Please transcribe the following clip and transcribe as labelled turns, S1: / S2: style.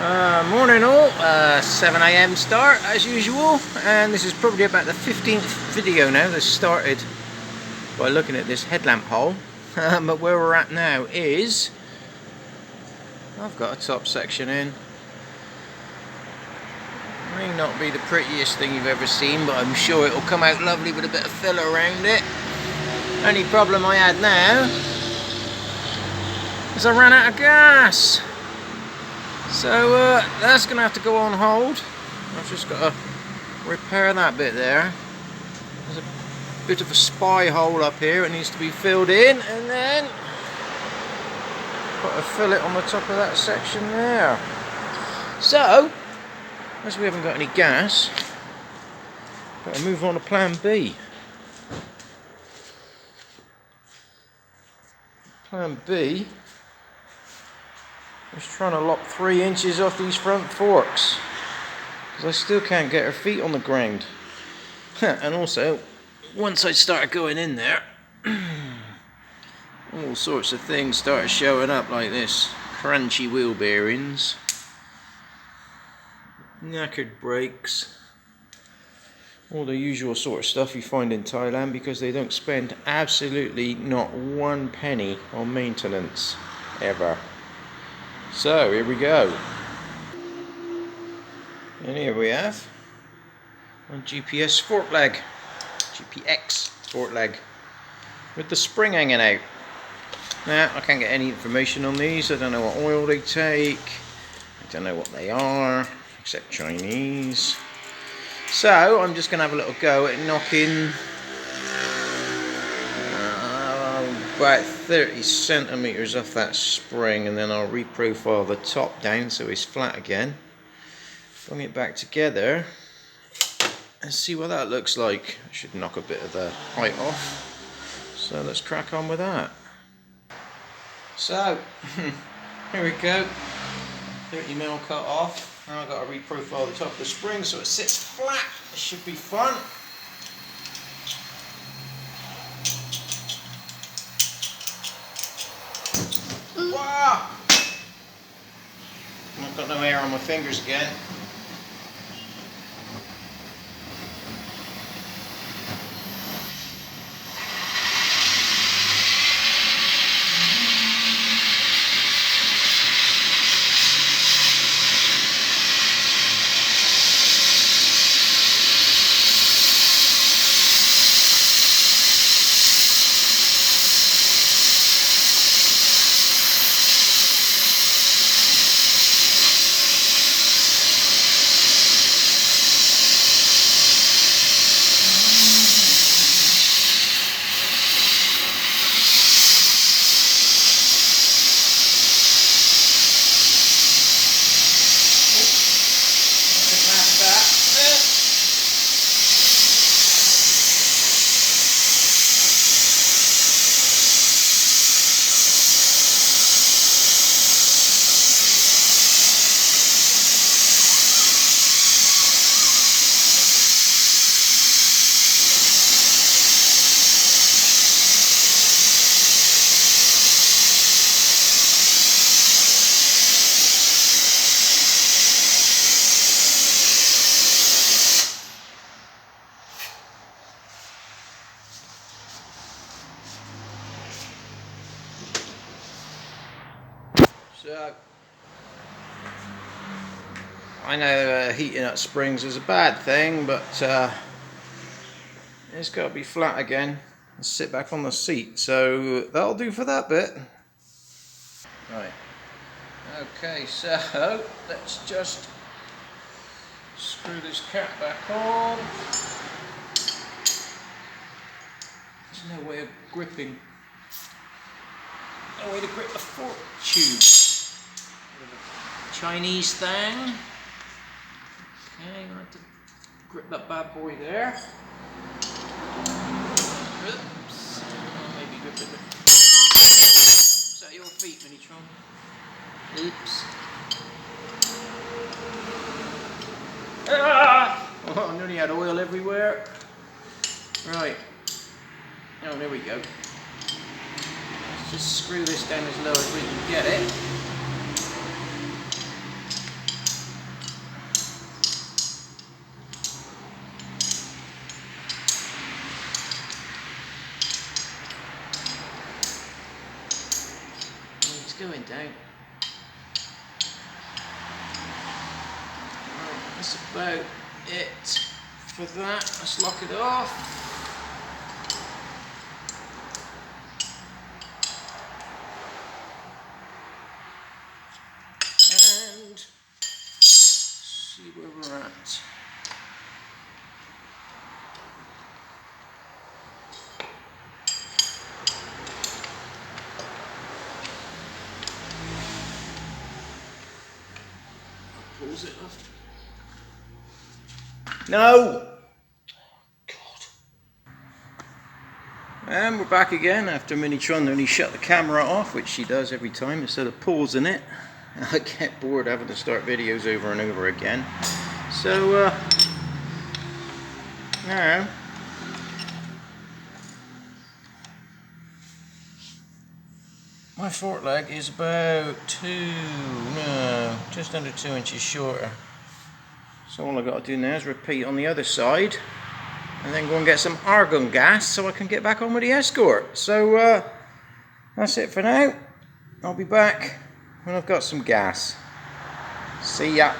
S1: Morning all, 7 AM start as usual, and this is probably about the 15th video now that's started by looking at this headlamp hole. But where we're at now is, I've got a top section in. May not be the prettiest thing you've ever seen, but I'm sure it'll come out lovely with a bit of filler around it. Only problem I had now is I ran out of gas. So that's going to have to go on hold. I've just got to repair that bit there. There's a bit of a spy hole up here. It needs to be filled in, and then put a fillet on the top of that section there. So, as we haven't got any gas, better move on to plan B. Plan B is trying to lock 3 inches off these front forks, because I still can't get her feet on the ground. And also, once I started going in there, all sorts of things started showing up like this. Crunchy wheel bearings, knackered brakes, all the usual sort of stuff you find in Thailand, because they don't spend absolutely not 1 penny on maintenance ever. So here we go, and here we have a GPS fork leg, GPX fork leg with the spring hanging out. Now I can't get any information on these. I don't know what oil they take, I don't know what they are, except Chinese. So I'm just going to have a little go at knocking about 30 centimeters off that spring, and then I'll reprofile the top down so it's flat again. Bring it back together and see what that looks like. I should knock a bit of the height off. So let's crack on with that. So here we go. 30mm cut off. Now I've got to reprofile the top of the spring so it sits flat. It should be fun. Wow! I've got no hair on my fingers again. So, I know heating up springs is a bad thing, but it's got to be flat again and sit back on the seat, so that'll do for that bit. Right, okay, so let's just screw this cap back on. There's no way of gripping, no way to grip the fork tube. Chinese thing. Okay, I'm going to have to grip that bad boy there. Oops. Maybe grip it. Is that your feet, Minitron? Oops. Ah! Oh, I nearly had oil everywhere. Right. Oh, there we go. Let's just screw this down as low as we can get it. down. Right, that's about it for that. Let's lock it off. And see where we're at. Pulls it off. No! God. And we're back again after Minitron only shut the camera off, which she does every time instead of pausing it. I get bored having to start videos over and over again. So, now, my fork leg is about just under 2 inches shorter. So all I've got to do now is repeat on the other side and then go and get some argon gas so I can get back on with the Escort. So that's it for now. I'll be back when I've got some gas. See ya.